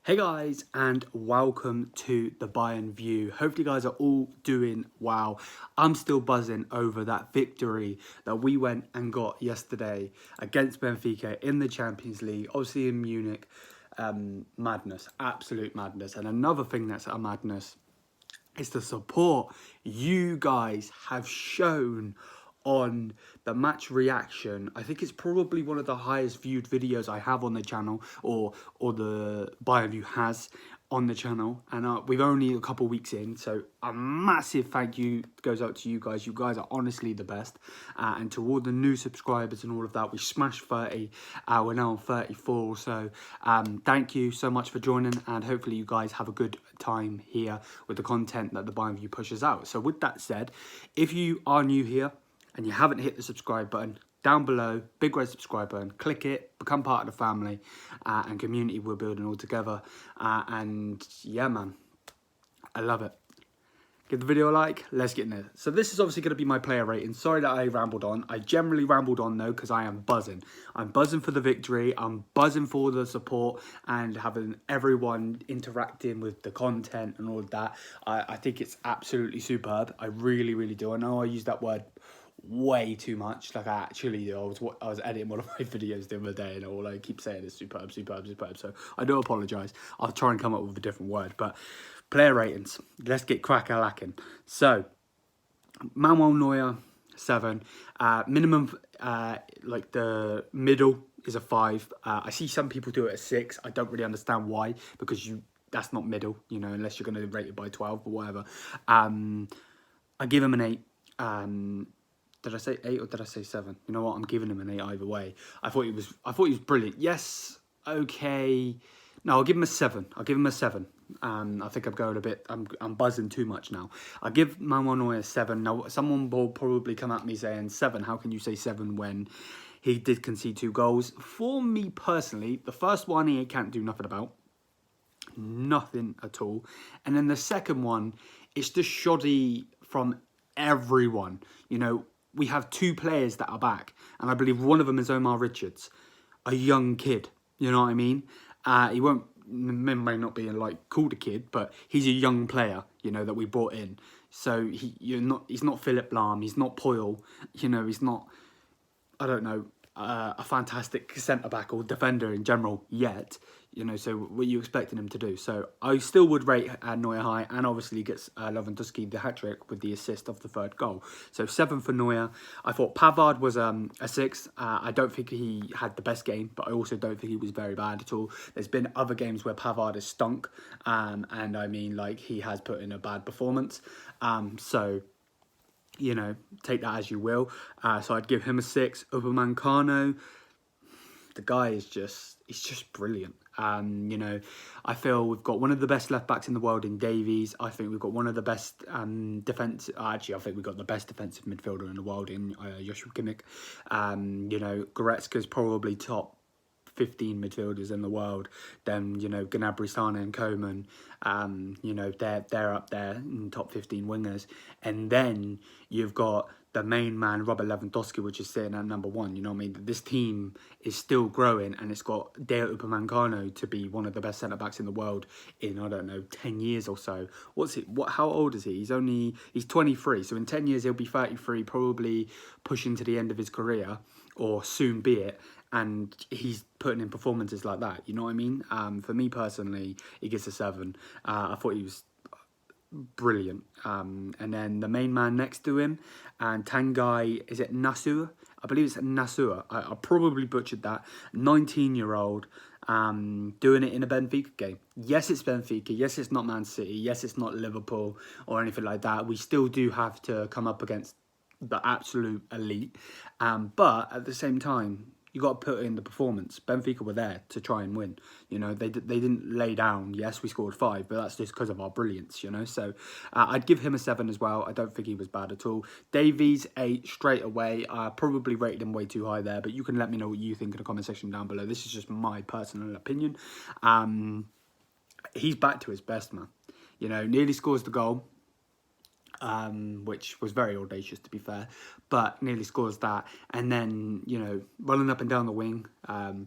Hey guys, and welcome to the Bayern View. Hopefully you guys are all doing well. I'm still buzzing over that victory that we went and got yesterday against Benfica in the Champions League, obviously in Munich. Madness, absolute madness. And another thing that's a madness is the support you guys have shown on the match reaction. I think it's probably one of the highest viewed videos I have on the channel, or the Bayern View has on the channel, and we've only a couple weeks in, so a massive thank you goes out to you guys. You guys are honestly the best, and to all the new subscribers and all of that. We smashed 30, we're now on 34 or so. Thank you so much for joining, and hopefully you guys have a good time here with the content that the Bayern View pushes out. So with that said, if you are new here and you haven't hit the subscribe button, down below, big red subscribe button, click it, become part of the family and community we're building all together. And yeah, man, I love it. Give the video a like, let's get in there. So this is obviously going to be my player rating. Sorry that I rambled on. I generally rambled on though, because I am buzzing. I'm buzzing for the victory. I'm buzzing for the support and having everyone interacting with the content and all of that. I think it's absolutely superb. I really, really do. I know I use that word way too much. Like I actually do. I was editing one of my videos the other day and all I keep saying is superb, superb, superb. So I do apologise. I'll try and come up with a different word. But player ratings. Let's get crack-a-lacking. So Manuel Neuer, 7. Minimum, like the middle is a 5. I see some people do it at 6. I don't really understand why, because that's not middle, you know, unless you're going to rate it by 12 or whatever. I give him an 8. Did I say 8 or did I say 7? You know what? I'm giving him an 8 either way. I thought he was brilliant. Yes, okay. No, I'll give him a 7. I'll give him a 7. I think I'm going a bit. I'm buzzing too much now. I'll give Manuel Neuer a 7. Now, someone will probably come at me saying 7. How can you say 7 when he did concede 2 goals? For me personally, the first one he can't do nothing about. Nothing at all. And then the second one, it's just shoddy from everyone. You know, we have 2 players that are back, and I believe one of them is Omar Richards, a young kid. You know what I mean? He may not be like called a kid, but he's a young player. You know, that we brought in. So he's not Philip Lahm. He's not Poyle. You know, he's not. I don't know. A fantastic centre back or defender in general yet, you know. So what are you expecting him to do? So I still would rate Neuer high, and obviously gets Lewandowski the hat trick with the assist of the 3rd goal. So 7 for Neuer. I thought Pavard was a 6. I don't think he had the best game, but I also don't think he was very bad at all. There's been other games where Pavard has stunk, and I mean, like, he has put in a bad performance. So, you know, take that as you will. So I'd give him a 6. Upamecano, the guy is he's just brilliant. You know, I feel we've got one of the best left backs in the world in Davies. I think we've got one of the best defensive. Actually, I think we've got the best defensive midfielder in the world in Joshua Kimmich. You know, Goretzka's probably top 15 midfielders in the world. Then, you know, Gnabry, Sane and Coman, you know, they're up there in top 15 wingers. And then you've got the main man, Robert Lewandowski, which is sitting at number 1. You know what I mean? This team is still growing, and it's got Dayot Upamecano to be one of the best centre-backs in the world in, I don't know, 10 years or so. How old is he? He's 23, so in 10 years he'll be 33, probably pushing to the end of his career, or soon be it. And he's putting in performances like that, you know what I mean? For me personally, he gets a 7. I thought he was brilliant. And then the main man next to him, and Tanguy, is it Nasur? I believe it's Nasur. I probably butchered that. 19-year-old, doing it in a Benfica game. Yes, it's Benfica. Yes, it's not Man City. Yes, it's not Liverpool or anything like that. We still do have to come up against the absolute elite. But at the same time, you got to put in the performance. Benfica were there to try and win. You know, they didn't lay down. Yes, we scored 5, but that's just because of our brilliance, you know. So I'd give him a 7 as well. I don't think he was bad at all. Davies, 8 straight away. I probably rated him way too high there, but you can let me know what you think in the comment section down below. This is just my personal opinion. He's back to his best, man. You know, nearly scores the goal. which was very audacious to be fair, but nearly scores that. And then, you know, running up and down the wing,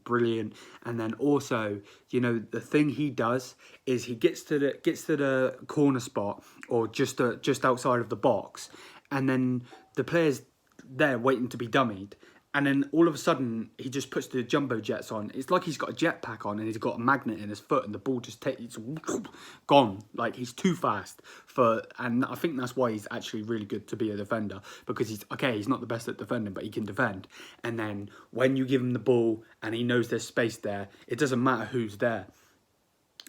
brilliant. And then also, you know, the thing he does is he gets to the corner spot or just outside of the box, and then the player's there waiting to be dummied. And then all of a sudden, he just puts the jumbo jets on. It's like he's got a jetpack on and he's got a magnet in his foot, and the ball just it's gone. Like, he's too fast and I think that's why he's actually really good to be a defender, because he's not the best at defending, but he can defend. And then when you give him the ball and he knows there's space there, it doesn't matter who's there.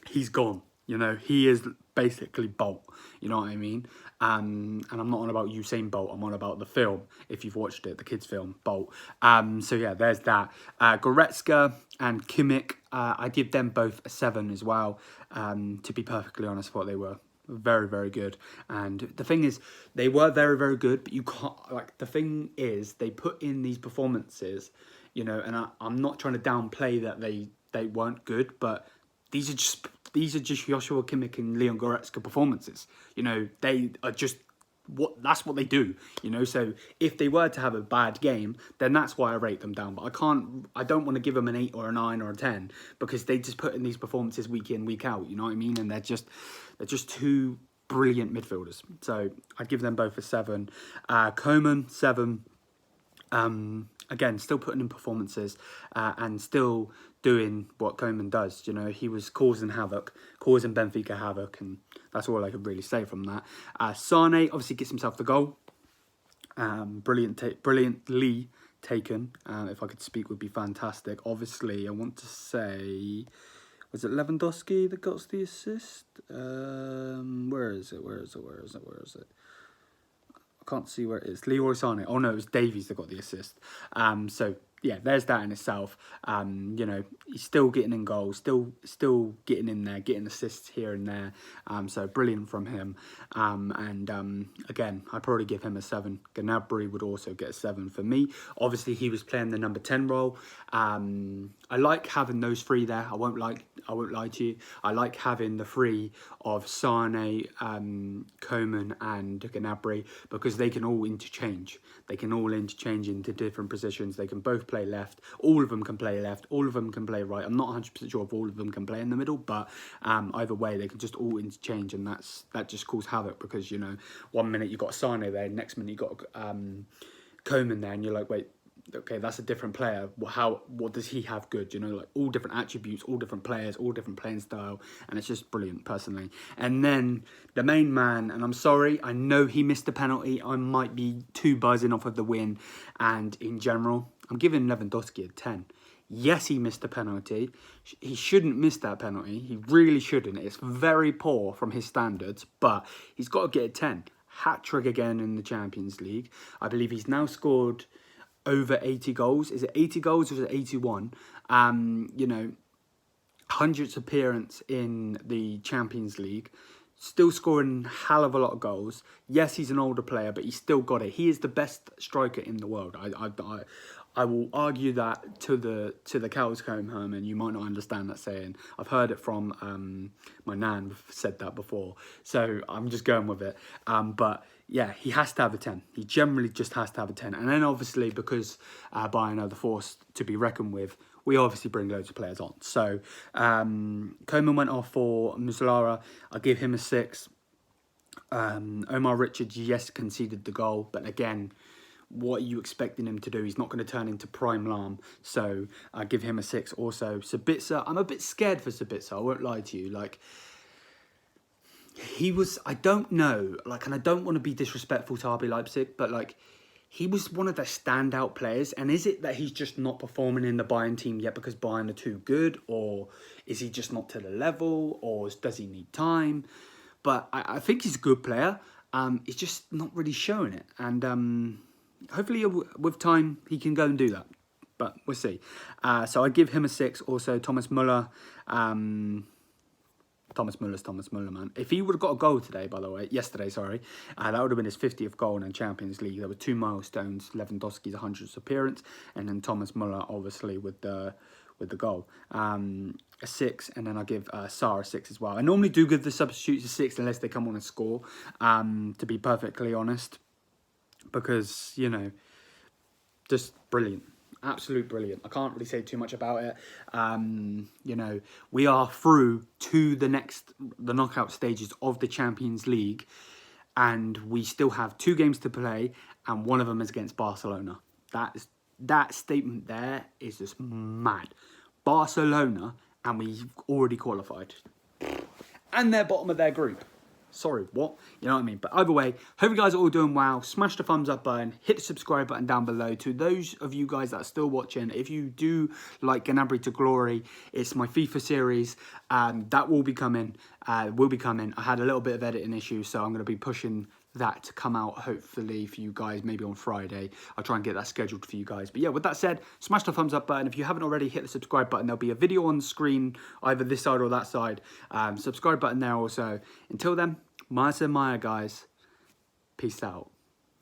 He's gone. You know, he is basically Bolt. You know what I mean? And I'm not on about Usain Bolt. I'm on about the film. If you've watched it, the kids' film, Bolt. So yeah, there's that. Goretzka and Kimmich, I give them both a 7 as well. To be perfectly honest, I thought they were very, very good. And the thing is, they were very, very good, but you can't, like, the thing is, they put in these performances, you know, and I'm not trying to downplay that they weren't good, but these are just Joshua Kimmich and Leon Goretzka performances. You know, they are just that's what they do. You know, so if they were to have a bad game, then that's why I rate them down. But I don't want to give them an 8 or a 9 or a 10, because they just put in these performances week in, week out. You know what I mean? And they're just two brilliant midfielders. So I'd give them both a 7. Coman, 7. Again, still putting in performances and still doing what Koeman does. You know, he was causing Benfica havoc, and that's all I could really say from that. Sane obviously gets himself the goal. Brilliantly taken. If I could speak, would be fantastic. Obviously, I want to say, was it Lewandowski that got the assist? Where is it? I can't see where it is. Leroy Sane. Oh no, it was Davies that got the assist. So yeah, there's that in itself. You know, he's still getting in goals, still getting in there, getting assists here and there. So brilliant from him. Again, I'd probably give him a 7. Gnabry would also get a 7 for me. Obviously, he was playing the number 10 role. I like having those 3 there. I won't lie to you. I like having the 3 of Sane, Coman and Gnabry, because they can all interchange. They can all interchange into different positions. They can both play left. All of them can play left. All of them can play right. I'm not 100% sure if all of them can play in the middle, but either way, they can just all interchange, and that just causes havoc, because, you know, 1 minute you got Sane there, next minute you got Coman there, and you're like, wait, okay, that's a different player. What does he have good? You know, like, all different attributes, all different players, all different playing style, and it's just brilliant, personally. And then the main man, and I'm sorry, I know he missed a penalty. I might be too buzzing off of the win, and in general, I'm giving Lewandowski a 10. Yes, he missed a penalty. He shouldn't miss that penalty. He really shouldn't. It's very poor from his standards, but he's got to get a 10. Hat-trick again in the Champions League. I believe he's now scored over 80 goals. Is it 80 goals or is it 81? You know, 100th appearance in the Champions League. Still scoring a hell of a lot of goals. Yes, he's an older player, but he's still got it. He is the best striker in the world. I will argue that to the cows come home, and you might not understand that saying. I've heard it from my nan said that before, so I'm just going with it. But yeah, he has to have a 10. He generally just has to have a 10. And then obviously, because Bayern are the force to be reckoned with, we obviously bring loads of players on. So Koeman went off for Muslera. I'll give him a 6. Omar Richards, yes, conceded the goal, but again, what are you expecting him to do? He's not going to turn into prime Lam, so I give him a 6 also. Sabitzer, I'm a bit scared for Sabitzer, I won't lie to you. Like, he was, I don't know, like, and I don't want to be disrespectful to RB Leipzig, but like, he was one of their standout players. And is it that he's just not performing in the Bayern team yet because Bayern are too good, or is he just not to the level, or does he need time? But I think he's a good player. He's just not really showing it, and hopefully with time he can go and do that, but we'll see. So I give him a 6 also. Thomas Müller, Thomas Müller, man. If he would have got a goal yesterday, that would have been his 50th goal in the Champions League. There were 2 milestones: Lewandowski's 100th appearance, and then Thomas Müller, obviously, with the goal. a 6, and then I give Sarr a 6 as well. I normally do give the substitutes a 6 unless they come on and score, to be perfectly honest, because, you know, just brilliant. Absolute brilliant. I can't really say too much about it. You know, we are through to the knockout stages of the Champions League, and we still have 2 games to play, and one of them is against Barcelona. That statement there is just mad. Barcelona, and we've already qualified. And they're bottom of their group. Sorry, what? You know what I mean? But either way, hope you guys are all doing well. Smash the thumbs up button. Hit the subscribe button down below. To those of you guys that are still watching, if you do like Gnabry to Glory, it's my FIFA series. That will be coming. I had a little bit of editing issues, so I'm going to be pushing that to come out hopefully for you guys maybe on Friday. I'll try and get that scheduled for you guys. But yeah, with that said, smash the thumbs up button. If you haven't already, hit the subscribe button. There'll be a video on the screen, either this side or that side. Subscribe button there also. Until then, Maya, guys. Peace out.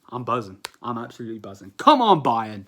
I'm buzzing. I'm absolutely buzzing. Come on, Bayern.